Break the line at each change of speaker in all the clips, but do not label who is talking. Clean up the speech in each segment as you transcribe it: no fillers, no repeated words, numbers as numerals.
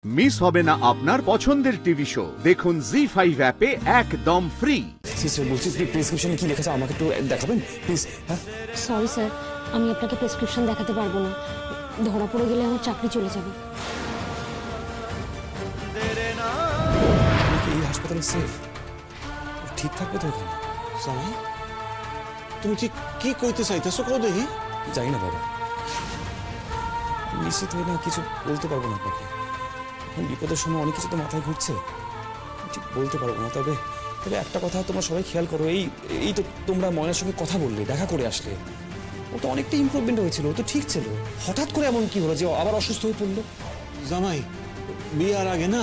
Miss হবে না আপনার পছন্দের টিভি শো। দেখুন জি5 অ্যাপে একদম ফ্রি।
স্যার বলছি প্রেসক্রিপশনে কি লেখা আছে আমাকে একটু দেখাবেন প্লিজ। হ্যাঁ
সরি স্যার, আমি আপনাকে প্রেসক্রিপশন দেখাতে পারবো না। ধরা পড়ে গেলে আমার চাকরি চলে যাবে।
এই হাসপাতালে সেফ ঠিক থাকবে তো এখানে?
জামাই তুমি ঠিক কি কইতে চাইতেছো কও দেখি।
জানি না বাবা, নিশ্চিত হয়ে না কিছু বলতে পারবো না আপনাকে। এখন বিপদের সময় অনেক কিছু তো মাথায় ঘুরছে, ঠিক বলতে পারবো না। তবে তবে একটা কথা তোমরা সবাই খেয়াল করো, এই তো তোমরা ময়নার সঙ্গে কথা বললে, দেখা করে আসলে, ও তো অনেকটা ইমপ্রুভমেন্ট হয়েছিল, ও তো ঠিক ছিল। হঠাৎ করে এমন কি হলো যে আবার অসুস্থ হয়ে পড়লো?
জামাই বিয়ার আগে না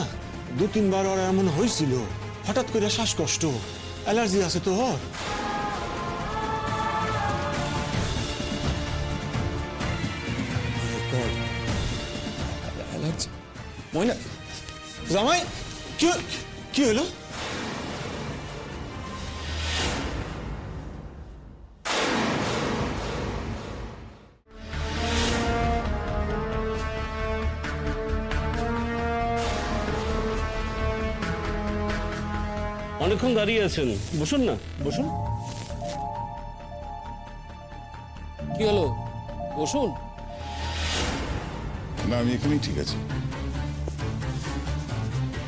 2-3 বার ওর এমন হয়েছিল, হঠাৎ করে শ্বাসকষ্ট, অ্যালার্জি আছে তো ওর।
অ্যালার্জি? ময়না
জামাই কি হলো?
অনেকক্ষণ দাঁড়িয়ে আছেন, বসুন না, বসুন।
কি হলো, বসুন।
না, আমি এখানেই ঠিক আছে।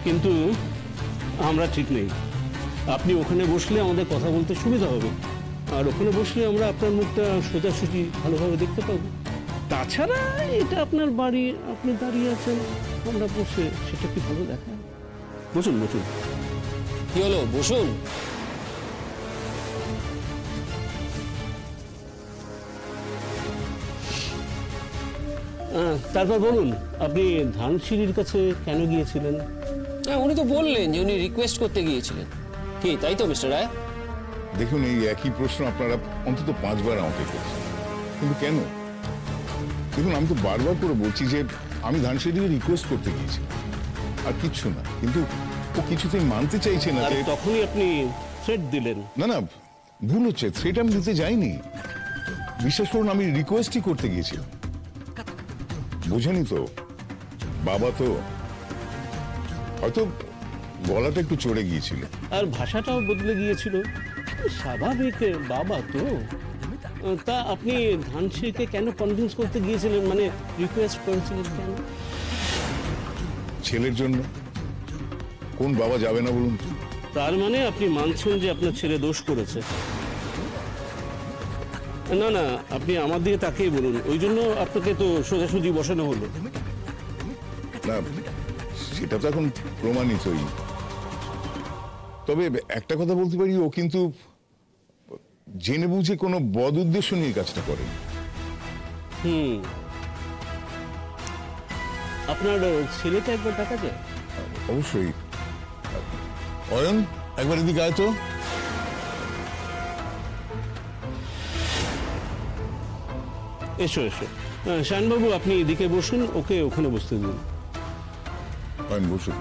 কিন্তু আমরা ঠিক নেই। আপনি ওখানে বসলে আমাদের কথা বলতে সুবিধা হবে, আর ওখানে বসলে আমরা আপনার মুখটা সোজাসুজি ভালোভাবে দেখতে পাবো। তাছাড়া এটা আপনার বাড়ি, আপনি দাঁড়িয়ে আছেন, আমরা বসে, সেটা কি ভালো দেখায়? বসুন বসুন।
কি হলো, বসুন।
তারপর বলুন, আপনি ধানসিঁড়ির কাছে কেন গিয়েছিলেন?
হ্যাঁ, উনি তো বললেন যে উনি রিকোয়েস্ট করতে গিয়েছিলেন। কি তাই তো মিস্টার রায়?
দেখুন, এই একই প্রশ্ন আপনারা অন্তত 5 বার আমাকে করছেন, কিন্তু কেন? দেখুন, আমি তো বারবার করে বলছি যে আমি ধানসিঁড়িকে রিকোয়েস্ট করতে গিয়েছি, আর কিচ্ছু না। কিন্তু ও কিছুতেই মানতে চাইছে না।
আর তখনই আপনি থ্রেট দিলেন।
না না, ভুল হচ্ছে, থ্রেট আমি দিতে যাইনি। বিশ্বাস করুন, আমি রিকোয়েস্টই করতে গিয়েছিলাম। বোঝেনি তো, বাবা তো হয়তো গলাটা একটু চড়ে গিয়েছিল,
আর ভাষাটাও বদলে গিয়েছিল। স্বাভাবিক, বাবা তো। তা আপনি ধানসিঁড়িকে কেন কনভিন্স করতে গিয়েছিলেন, মানে রিকোয়েস্ট করেছিলেন কেন?
ছেলের জন্য। কোন বাবা যাবে না বলুন?
তার মানে আপনি মানছেন যে আপনার ছেলে দোষ করেছে? না না, আপনি আমার দিকে তাকিয়ে বলুন। ওই জন্য আপনাকে তো সোজাসুজি বসানো হলো।
না, সেটা তো এখন প্রমাণিতই। তবে একটা কথা বলতে পারি, ও কিন্তু জেনে বুঝে কোনো বদ উদ্দেশ্য নিয়ে কাজটা করে।
আপনার ছেলেটা একবার দেখা যায়?
অবশ্যই। অয়ন, একবার এদিকে আয় তো।
এসো এসো। শানবাবু, আপনি এদিকে বসুন, ওকে ওখানে বসতে দিন।
অয়ন, বসুন।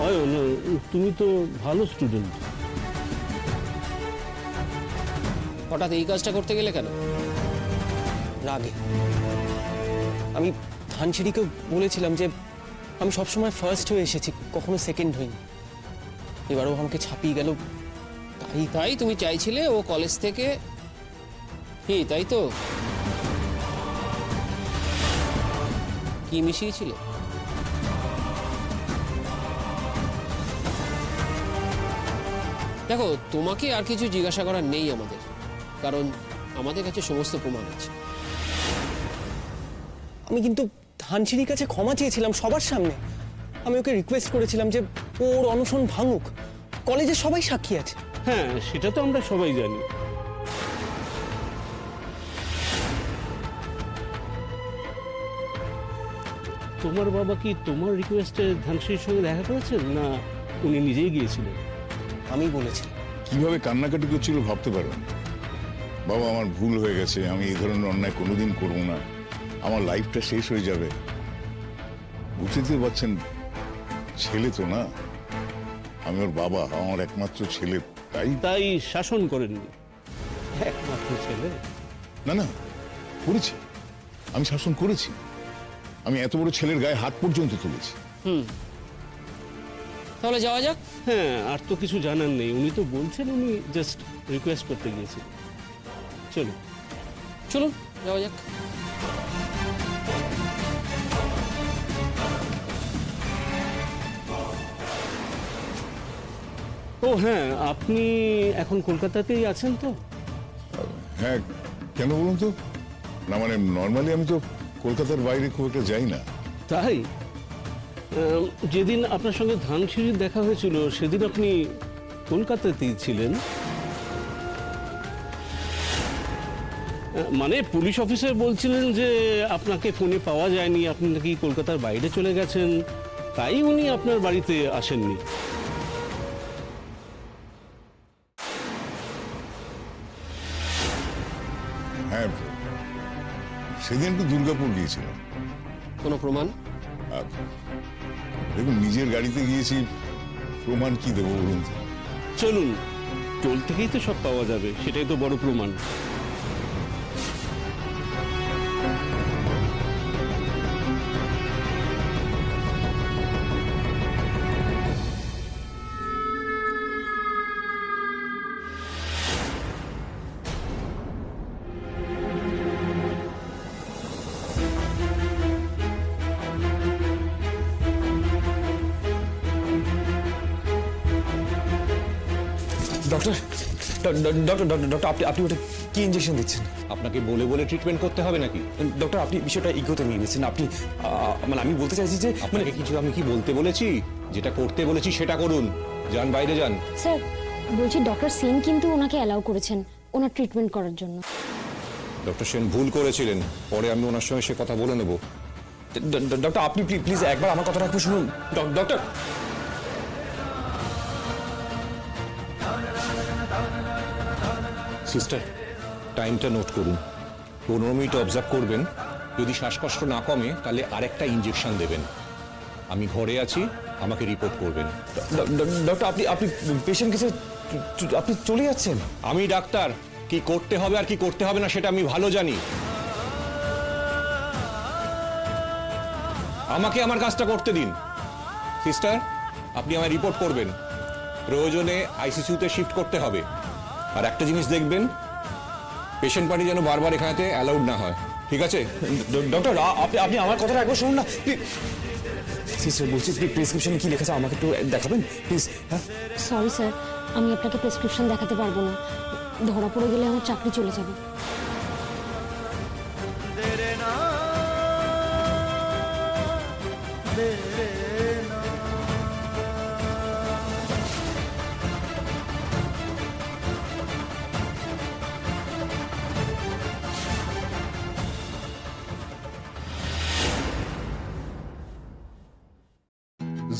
অয়ন, তুমি তো ভালো স্টুডেন্ট,
হঠাৎ এই কাজটা করতে গেলে কেন?
রাগে। আমি ধানসিঁড়িকে বলেছিলাম যে আমি সবসময় ফার্স্ট হয়ে এসেছি, কখনো সেকেন্ড হইনি। এবারও আমাকে ছাপিয়ে গেল।
তাই তুমি চাইছিলে ও কলেজ থেকে, কি তাই তো? কি মিশিয়েছিলে? দেখো, তোমাকে আর কিছু জিজ্ঞাসা করার নেই আমাদের, কারণ আমাদের কাছে সমস্ত প্রমাণ আছে।
আমি কিন্তু ধানসিঁড়ির কাছে ক্ষমা চেয়েছিলাম সবার সামনে। আমি ওকে রিকোয়েস্ট করেছিলাম যে ওর অনশন ভাঙুক, কলেজে সবাই সাক্ষী আছে।
হ্যাঁ সেটা তো আমরা সবাই জানি। তোমার বাবা কি তোমার রিকোয়েস্টে ধানসিঁড়ির সঙ্গে দেখা করেছেন, না উনি নিজেই গিয়েছিলেন?
আমি বলেছি।
কিভাবে কান্নাকাটি করছিল ভাবতে পারো? বাবা, আমার ভুল হয়ে গেছে, আমি এই ধরনের অন্যায় কোনোদিন করবো না, আমার লাইফটা শেষ হয়ে যাবে। বুঝতে পারছেন, ছেলে তো না, আমি ওর বাবা, আমার একমাত্র ছেলে, তাই
তাই শাসন করেননি? একমাত্র ছেলে?
না না, করেছি, আমি শাসন করেছি, আমি এত বড় ছেলের গায়ে হাত পর্যন্ত তুলেছি।
তাহলে যাওয়া যাক।
হ্যাঁ, আর তো কিছু জানার নেই। উনি তো বলছেন উনি জাস্ট রিকোয়েস্ট করতে গিয়েছিলেন। চলুন।
চলুন যাওয়া যাক।
ও হ্যাঁ, আপনি এখন কলকাতাতেই আছেন তো?
হ্যাঁ, কেন বলুন তো? না মানে নর্মালি আমি তো কলকাতার বাইরে খুব একটা যাই না।
তাই? যেদিন আপনার সঙ্গে ধানসিঁড়ির দেখা হয়েছিল সেদিন আপনি কলকাতাতেই ছিলেন। মানে পুলিশ অফিসার বলছিলেন যে আপনাকে ফোনে পাওয়া যায়নি, আপনি নাকি কলকাতার বাইরে চলে গেছেন, তাই উনি আপনার বাড়িতে আসেননি।
হ্যাঁ, সেদিন একটু দুর্গাপুর গিয়েছিলাম।
কোনো প্রমাণ?
দেখুন, নিজের গাড়িতে গিয়েছি, প্রমাণ কি দেবো বলুন তো?
চলুন, টোল থেকেই তো সব পাওয়া যাবে, সেটাই তো বড় প্রমাণ।
ডক্টর ডক্টর ডক্টর ডক্টর আপনি আপনি ওটা কি ইঞ্জেকশন দিচ্ছেন?
আপনাকে বলে বলে ট্রিটমেন্ট করতে হবে নাকি?
ডক্টর আপনি বিষয়টা ইগোতে নিয়ে নিচ্ছেন। আপনি মানে আমি বলতে চাইছি যে মানে
আপনাকে কিছু আমি কি বলতে বলেছি? যেটা করতে বলেছি সেটা করুন। যান, বাইরে যান।
স্যার বলছি ডক্টর সেন কিন্তু ওনাকে অ্যালাউ করেছেন ওনার ট্রিটমেন্ট করার জন্য।
ডক্টর সেন ভুল করেছিলেন, পরে আমি ওনার সঙ্গে সে কথা বলে নেব।
ডক্টর আপনি প্লিজ একবার আমার কথাটা একটু শুনুন। ডক্টর
সিস্টার, টাইমটা নোট করুন। 15 মিনিট অবজার্ভ করবেন। যদি শ্বাসকষ্ট না কমে তাহলে আরেকটা ইঞ্জেকশন দেবেন। আমি ঘরে আছি, আমাকে রিপোর্ট করবেন।
ডক্টর আপনি আপনি পেশেন্ট কাছে আপনি চলে যাচ্ছেন?
আমি ডাক্তার, কি করতে হবে আর কি করতে হবে না সেটা আমি ভালো জানি। আমাকে আমার কাজটা করতে দিন। সিস্টার, আপনি আমায় রিপোর্ট করবেন। প্রয়োজনে আইসিইউতে শিফট করতে হবে। আর একটা জিনিস দেখবেন, পেশেন্ট পার্টি যেন বারবার এখানেতে অ্যালাউড না হয়, ঠিক আছে?
ডক্টর আপনি আপনি আমার কথাটা একবার শুনুন না। সিস্টার বলছি প্রেসক্রিপশনে কি লেখা আছে আমাকে একটু দেখাবেন প্লিজ? হ্যাঁ,
সরি স্যার, আমি আপনাকে প্রেসক্রিপশন দেখাতে পারবো না। ধরা পড়ে গেলে আমার চাকরি চলে যাবে।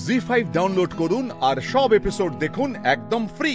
জি5 ডাউনলোড করুন আর সব এপিসোড দেখুন একদম ফ্রি।